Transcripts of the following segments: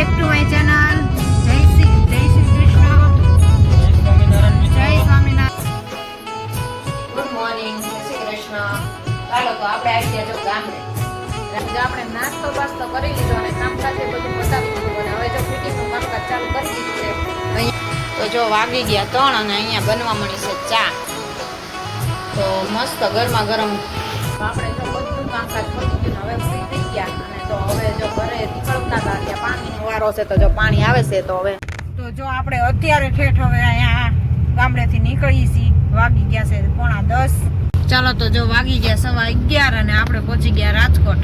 Back to my channel. જય શ્રી કૃષ્ણ. જય Swaminarayan. Good morning. જય શ્રી કૃષ્ણ. ચાલો તો આપણે આવી ગયા જો ગામડે. આપણે નાસ્તો બાસ્તો કરી લીધો અને કામકાજ બધું પતાવી દીધું અને હવે જો ફિટિંગનું કામકાજ ચાલુ કરી દીધું છે. અહીંયા તો જો વાગી ગયા 3 અને અહીંયા બનવા મળી છે ચા. તો મસ્ત ગરમા ગરમ આપણે જો બધું કામકાજ કરી દીધું હવે ફ્રી થઈ ગયા અને તો હવે જો ઘરે નીકળતા હતા ત્યાં પાણીનો વારો છે તો જો પાણી આવે છે તો હવે તો જો આપણે અત્યારે ઠેઠ હવે અહીંયા ગામડેથી નીકળી છીએ. વાગી ગયા છે 9:45. ચાલો તો જો વાગી ગયા 11:15 અને આપણે પહોંચી ગયા રાજકોટ.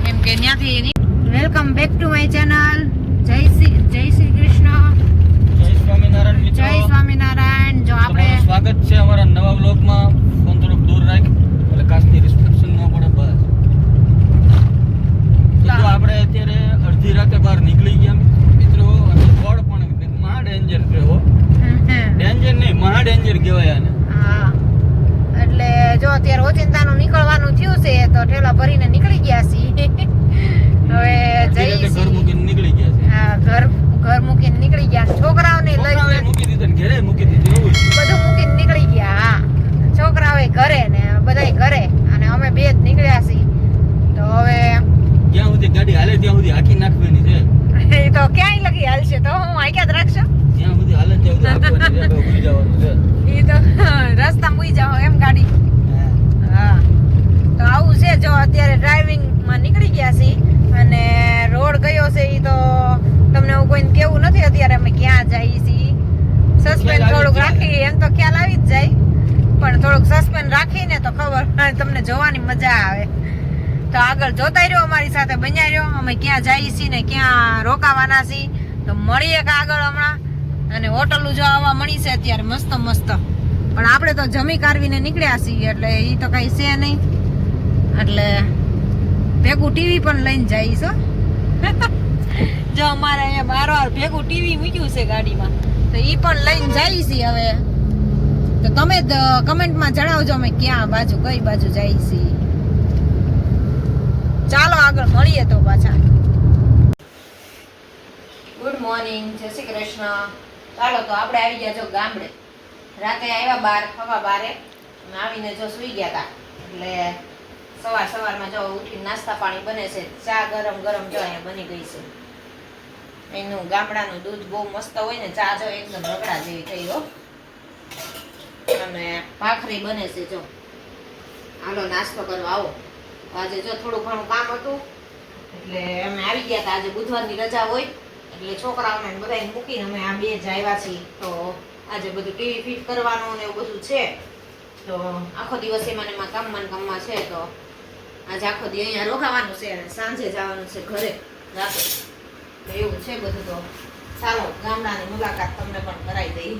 કેમ કે ત્યાંથી welcome back to my channel. જય શ્રી કૃષ્ણ. જય સ્વામિનારાયણ મિત્રો. જય સ્વામિનારાયણ. જો આપણે સ્વાગત છે અમારા નવા વ્લોગમાં. ફોન થોડોક દૂર રાખ એટલે કાસ્ટની રિસ્ટ્રિક્શન ન પડે બસ. તો જો આપણે અત્યારે અડધી રાતે બહાર નીકળી ગયા મિત્રો અને ફળ પણ મહા ડેન્જર છે હો. ડેન્જર નહીં મહા ડેન્જર કહેવાય આને. હા એટલે જો અત્યારે ઓચિંતાનું નીકળવાનું થયું છે તો ઠેલા ભરીને નીકળી ગયા છીએ. હવે જઈ ઘર મૂકીને નીકળી ગયા છે. હા ઘર મૂકીને નીકળી ગયા. છોકરાઓને લઈને મૂકી દીધા ને ઘરે મૂકી દીધી એવું બધું મૂકીને નીકળી ગયા. હા છોકરાઓ ઘરે ને બધાય ઘરે અને અમે બે જ નીકળ્યા છીએ. તો હવે જ્યાં સુધી ગાડી હાલે ત્યાં સુધી હાકી નાખવાની છે. એ તો ક્યાંય લગી હાલશે તો હું આક્યા જ રાખશો. જ્યાં સુધી હાલે ત્યાં સુધી આપવાની છે. ભૂલી જવાનું છે. એ તો રસ્તા મૂકી જાઓ એમ ગાડી. હા તો આવું છે. જો અત્યારે ડ્રાઇવિંગમાં નીકળી ગયા છીએ અને રોડ કયો છે એ તો તમને હું કોઈને કેવું નથી અત્યારે અમે ક્યાં જઈએ છીએ. સસ્પેન્સ થોડુંક રાખી એમ તો ખ્યાલ આવી જ જાય પણ થોડુંક સસ્પેન્સ રાખીને તો ખબર તમને જોવાની મજા આવે. તો આગળ જોતા રહ્યો અમારી સાથે બન્યા રહ્યો. અમે ક્યાં જઈએ છીએ ને ક્યાં રોકાવાના છીએ તો મળીએ કે આગળ હમણાં. અને હોટલું જો આવવા મળી છે અત્યારે મસ્ત મસ્ત પણ આપણે તો જમી કારવીને નીકળ્યા છીએ એટલે એ તો કઈ છે નહીં. એટલે ભેગું ટીવી પણ લઈને જઈશ. જો અમારે અહીંયા બાર ભેગું ટીવી મૂક્યું છે ગાડીમાં તો એ પણ લઈને જઈએ છીએ હવે. તો તમે જ કમેન્ટમાં જણાવજો અમે ક્યાં બાજુ કઈ બાજુ જઈએ છીએ. ચાલો આગળ મળીએ તો પાછા. Good morning. જય શ્રી કૃષ્ણ. ચાલો તો આપણે આવી ગયા જો ગામડે. રાતે આવ્યા 12:15 અને આવીને જો સુઈ ગયા હતા એટલે સવારમાં જો ઉઠીને નાસ્તા પાણી બને છે. ચા ગરમ ગરમ જો અહીંયા બની ગઈ છે. એનું ગામડાનું દૂધ બહુ મસ્ત હોય ને ચા જો એકદમ રગડા જેવી થઈ હો. અને ભાખરી બને છે જો. હાલો નાસ્તો કરવા આવો. આજે જો થોડું ઘણું કામ હતું એટલે અમે આવી ગયા હતા. આજે બુધવારની રજા હોય એટલે છોકરાઓને બધાને મૂકીને અમે આ બે જ આવ્યા છીએ. તો આજે બધું ટીવી ફિટ કરવાનું ને એવું બધું છે તો આખો દિવસ એમાં કામમાં છે. તો આજે આખો દી અહીંયા રોકાવાનું છે અને સાંજે જવાનું છે ઘરે રાતે. તો એવું છે બધું. તો ચાલો ગામડાની મુલાકાત તમને પણ કરાવી દઈ.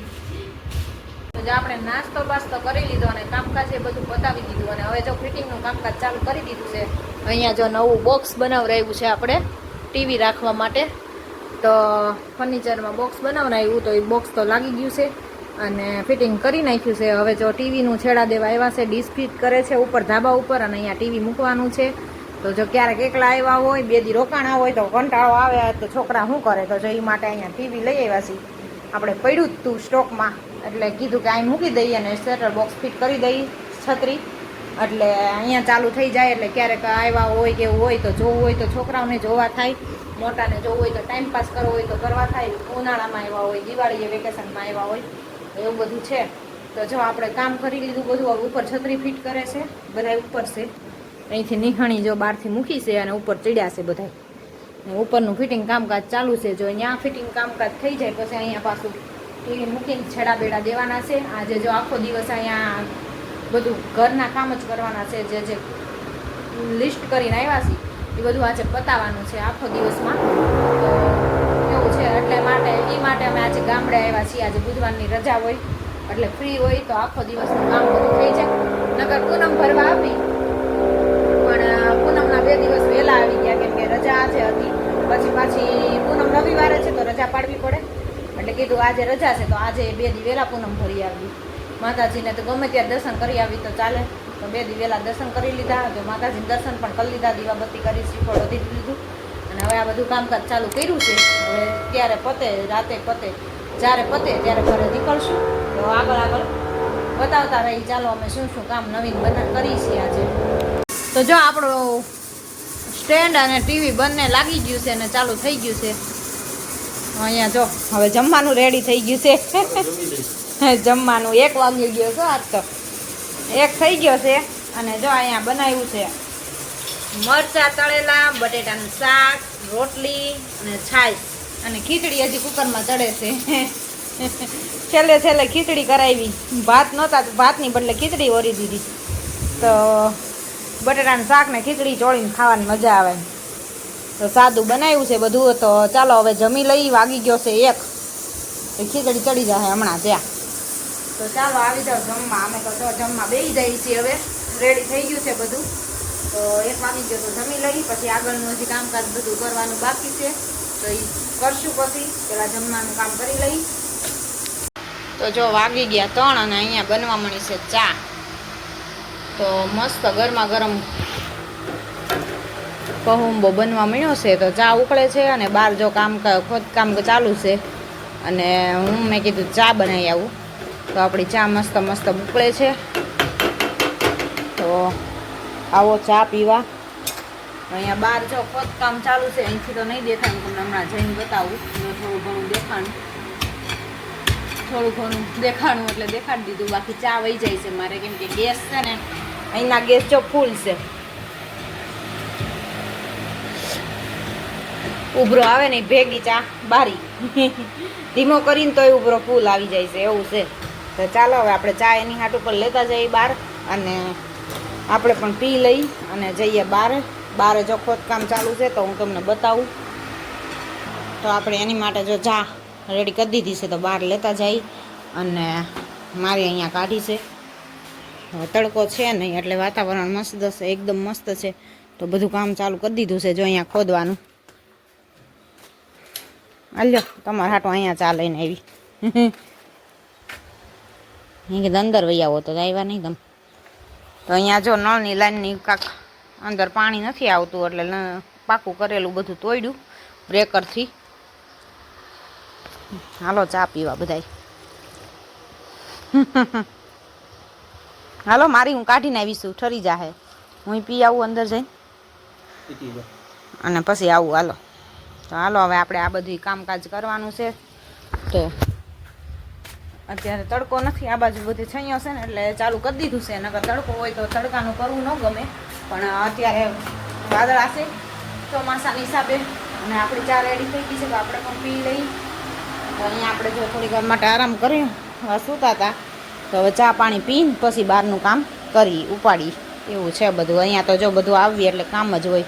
તો આપણે નાસ્તો બાસ્તો કરી લીધો અને કામકાજ એ બધું પતાવી દીધું અને હવે જો ફિટિંગનું કામકાજ ચાલુ કરી દીધું છે. અહીંયા જો નવું બોક્સ બનાવરાયું છે આપણે ટીવી રાખવા માટે. તો ફર્નિચરમાં બોક્સ બનાવરાયું તો એ બોક્સ તો લાગી ગયું છે અને ફિટિંગ કરી નાખ્યું છે. હવે જો ટીવીનું છેડા દેવા આવ્યા છે. ડીશ ફિટ કરે છે ઉપર ધાબા ઉપર અને અહીંયા ટીવી મૂકવાનું છે. તો જો ક્યારેક એકલા આવ્યા હોય 2 દી રોકાણા હોય તો કંટાળો આવે તો છોકરા શું કરે તો જો એ માટે અહીંયા ટીવી લઈ આવ્યા છીએ. આપણે પડ્યું જ તું સ્ટોકમાં એટલે કીધું કે અહીં મૂકી દઈએ અને સ્વેટર બોક્સ ફિટ કરી દઈએ છત્રી એટલે અહીંયા ચાલુ થઈ જાય. એટલે ક્યારેક આવ્યા હોય કે એવું હોય તો જોવું હોય તો છોકરાઓને જોવા થાય, મોટાને જોવું હોય તો ટાઈમ પાસ કરવો હોય તો કરવા થાય. ઉનાળામાં આવ્યા હોય, દિવાળીએ વેકેશનમાં આવ્યા હોય એવું બધું છે. તો જો આપણે કામ કરી લીધું બધું. ઉપર છત્રી ફિટ કરે છે બધા ઉપર છે. અહીંથી નિહાણી જો બહારથી મૂકી છે અને ઉપર ચડ્યા છે બધા. ઉપરનું ફિટિંગ કામકાજ ચાલુ છે. જો અહીંયા ફિટિંગ કામકાજ થઈ જાય પછી અહીંયા પાછું ટીવી મૂકીને છેડા બેડા દેવાના છે. આજે જો આખો દિવસ અહીંયા બધું ઘરના કામ જ કરવાના છે. જે લિસ્ટ કરીને આવ્યા છે એ બધું આજે પતાવવાનું છે આખો દિવસમાં. તો એવું છે એટલે એ માટે અમે આજે ગામડે આવ્યા છીએ. આજે બુધવારની રજા હોય એટલે ફ્રી હોય તો આખો દિવસનું કામ બધું થઈ જાય. નકર પૂનમ ભરવા આવી પણ પૂનમના 2 દિવસ વહેલા આવી ગયા કેમ કે રજા આજે હતી. પછી પાછી પૂનમ રવિવારે છે તો રજા પાડવી પડે એટલે કીધું આજે રજા છે તો આજે 2 દી વહેલા પૂનમ ભરી આવી. માતાજીને તો ગમે ત્યાં દર્શન કરી આવી તો ચાલે. તો 2 દી વહેલા દર્શન કરી લીધા. તો માતાજીને દર્શન પણ કરી લીધા. દીવાબત્તી કરી શ્રીફળ વધી લીધું અને હવે આ બધું કામકાજ ચાલુ કર્યું છે. હવે ક્યારે પતે, રાતે પતે, જ્યારે પતે ત્યારે ઘરે નીકળશું. તો આગળ બતાવતા રહી. ચાલો અમે શું શું કામ નવીન કરી છીએ આજે. તો જો આપણું સ્ટેન્ડ અને ટીવી બંને લાગી ગયું છે અને ચાલુ થઈ ગયું છે. અહીંયા જો હવે જમવાનું રેડી થઈ ગયું છે. જમવાનું 1 વાગી ગયો છે. આજ તો 1 થઈ ગયો છે. અને જો અહીંયા બનાવ્યું છે મરચાં તળેલા, બટેટાનું શાક, રોટલી અને છાશ અને ખીચડી હજી કુકરમાં ચડે છે. છેલ્લે ખીચડી કરાવી. ભાત નહોતા તો ભાતની બદલે ખીચડી ઓરી દીધી. તો બટેટાનું શાક ને ખીચડી ચોળીને ખાવાની મજા આવે. તો સાદું બનાવ્યું છે બધું. તો ચાલો હવે જમી લઈ. વાગી ગયો છે 1. ખીચડી ચડી જાય હમણાં ત્યાં. તો ચાલો આવી જાઓ જમવા. અમે તો જમવા બેસી જઈએ છીએ. હવે રેડી થઈ ગયું છે બધું. તો 1 વાગી ગયો તો જમી લઈ. પછી આગળનું હજી કામકાજ બધું કરવાનું બાકી છે. તો એ કરશું પછી. પેલા જમવાનું કામ કરી લઈ. તો જો વાગી ગયા 3 અને અહીંયા બનવા મળી છે ચા. તો મસ્ત ગરમા ગરમ કહુંબો બનવા મળ્યો છે. તો ચા ઉકળે છે અને બહાર જો ખોદકામ ચાલુ છે. અને મેં કીધું ચા બનાવી આવું. તો આપણી ચા મસ્ત ઉકળે છે. તો આવો ચા પીવા. અહીંયા બહાર જો ખોદકામ ચાલુ છે. અહીંથી તો નહીં દેખાય. તમને હમણાં જઈને બતાવું. થોડું ઘણું દેખાણું એટલે દેખાડી દીધું. બાકી ચા વહી જાય છે મારે, કેમ કે ગેસ છે ને અહીંના ગેસ જો ફૂલ છે. ઉભરો આવે ને ભેગી ચા બારી ધીમો કરીને તોય ઉભરો ફૂલ આવી જાય છે. એવું છે. તો ચાલો હવે આપણે ચા એની હાટ ઉપર લેતા જઈએ બહાર. અને આપણે પણ પી લઈ અને જઈએ બારે જો ખોદકામ ચાલુ છે તો હું તમને બતાવું. તો આપણે એની માટે જો ચા રેડી કરી દીધી છે. તો બહાર લેતા જઈ. અને મારી અહીંયા કાઢી છે. તડકો છે નહીં એટલે વાતાવરણ મસ્ત છે, એકદમ મસ્ત છે. તો બધું કામ ચાલુ કરી દીધું છે. જો અહીંયા ખોદવાનું. હાલ્યો તમારા હાટો અહીંયા ચા લઈને આવી. અહીં કીધું અંદર વહી આવો તો આવ્યા નહીં તમે. તો અહીંયા જો નળની લાઈનની કાંક અંદર પાણી નથી આવતું એટલે પાકું કરેલું બધું તોડ્યું બ્રેકરથી. હાલો ચા પીવા બધાય. હાલો મારી હું કાઢીને આવીશું. ઠરી જાહે. હું પી આવું અંદર જઈને અને પછી આવું. હાલો તો હાલો હવે આપણે આ બધું કામકાજ કરવાનું છે. તો અત્યારે તડકો નથી. આ બાજુ બધી છૈયો છે ને એટલે ચાલુ કરી દીધું છે. નકર તડકો હોય તો તડકાનું કરવું ન ગમે. પણ અત્યારે વાદળા છે ચોમાસાના હિસાબે. અને આપણી ચા રેડી થઈ ગઈ છે. તો આપણે પણ પી લઈ. તો અહીંયા આપણે જો થોડીક વાર માટે આરામ કર્યો. સૂતા હતા. તો હવે ચા પાણી પીને પછી બહારનું કામ ઉપાડી. એવું છે બધું. અહીંયા તો જો બધું આવીએ એટલે કામ જ હોય.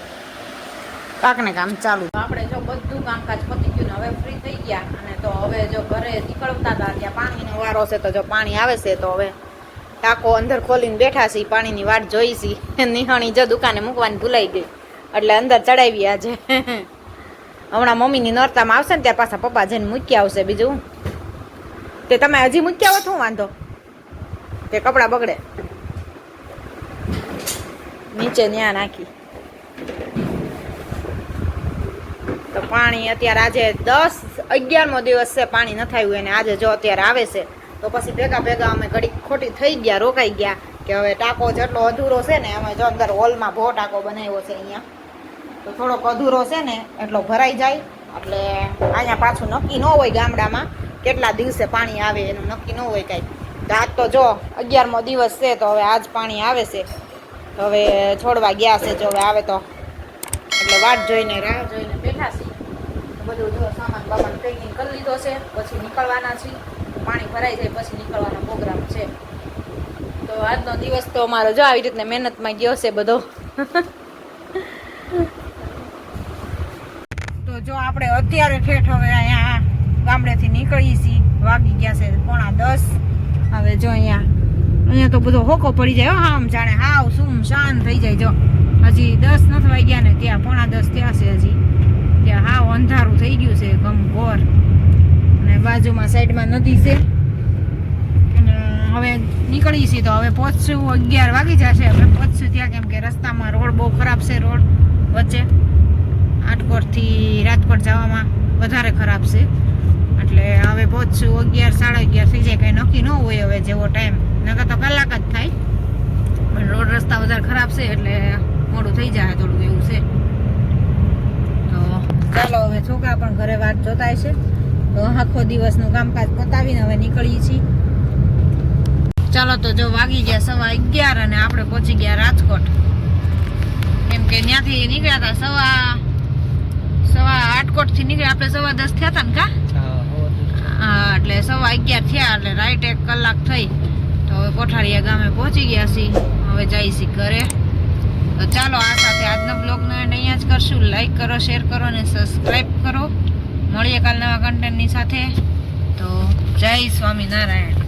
કાંકને કામ ચાલુ. આપણે જો બધું કામકાજ પતી ગયું ને હવે ફ્રી થઈ ગયા. અને તો હવે જો ઘરે નીકળતા હતા ત્યાં પાણીનો વારો છે. તો જો પાણી આવે છે તો હવે ટાંકો અંદર ખોલીને બેઠા છીએ. પાણીની વાટ જોઈ છીએ. નિહાણી જો દુકાને મૂકવાની ભૂલાઈ ગઈ એટલે અંદર ચડાવી આજે. હમણાં મમ્મીની નોરતામાં આવશે ને ત્યારે પાછા પપ્પા જઈને મૂકી આવશે. બીજું તે તમે હજી મૂક્યા હોત શું વાંધો? તે કપડાં બગડે. નીચે ત્યાં નાખી. તો પાણી અત્યારે આજે 11મો દિવસ છે પાણી નથી આવ્યું. અને આજે જો અત્યારે આવે છે તો પછી ભેગા અમે ઘડી ખોટી થઈ ગયા, રોકાઈ ગયા કે હવે ટાંકો જેટલો અધૂરો છે ને અમે જો અંદર હોલમાં ભો ટાંકો બનાવ્યો છે અહીંયા. તો થોડોક અધૂરો છે ને એટલો ભરાઈ જાય. એટલે અહીંયા પાછું નક્કી ન હોય ગામડામાં કેટલા દિવસે પાણી આવે એનું નક્કી ન હોય કાંઈ. તો આજ તો જો 11મો દિવસ છે તો હવે આજ પાણી આવે છે. તો હવે છોડવા ગયા છે. જો હવે આવે તો એટલે વાટ જોઈને રાહ જોઈને બેઠા છીએ. બધું જો સામાન બામાન પેકિંગ કરી લીધો છે. પછી નીકળવાના છીએ. પાણી ભરાઈ જાય પછી નીકળવાનો પ્રોગ્રામ છે. તો આજનો દિવસ તો અમારો જો આવી રીતને મહેનતમાં ગયો છે બધો. તો જો આપણે અત્યારે ઠેઠ હવે અહીંયા ગામડેથી નીકળીએ છીએ. વાગી ગયા છે 9:45. હવે જો અહીંયા તો બધો હોકો પડી જાય. આમ જાણે હાવ સુમ શાન થઈ જાય. જો હજી 10 નથી વાગ્યા ને ત્યાં 9:45 થયા છે. હજી ત્યાં હાવ અંધારું થઈ ગયું છે ઘોર. અને બાજુમાં સાઈડમાં નદી છે. અને હવે નીકળી છીએ તો હવે પહોંચશું 11 વાગી જશે. હવે પહોંચશું ત્યાં કેમ કે રસ્તામાં રોડ બહુ ખરાબ છે. રોડ વચ્ચે આટકોટથી રાજકોટ જવામાં વધારે ખરાબ છે. એટલે હવે પહોંચશું 11 11:30 થઈ જાય, કંઈ નક્કી ન હોય હવે જેવો ટાઈમ, નકર તો કલાક જ થાય, પણ રોડ રસ્તા વધારે ખરાબ છે એટલે મોડું થઈ જાય થોડું એવું છે. તો ચાલો હવે છોકરા પણ ઘરે વાત જોતા છે, તો આખો દિવસનું કામકાજ પતાવીને હવે નીકળીએ છીએ. ચાલો તો જો વાગી ગયા 11:15 અને આપણે પહોંચી ગયા રાજકોટ. કેમ કે ત્યાંથી નીકળ્યા હતા સવા આટકોટથી નીકળ્યા આપણે 10:15 થયા હતા ને કા? હા, એટલે 11:15 થયા એટલે રાઈટ 1 કલાક થઈ. તો હવે કોઠારીયા ગામે પહોંચી ગયા છીએ, હવે જઈએ છીએ ઘરે. તો ચાલો આ સાથે આજનો બ્લોગનો એન્ડ અહીંયા જ કરશું. લાઈક કરો, શેર કરો અને સબસ્ક્રાઈબ કરો. મળીએ કાલ નવા કન્ટેન્ટની સાથે. તો જય સ્વામિનારાયણ.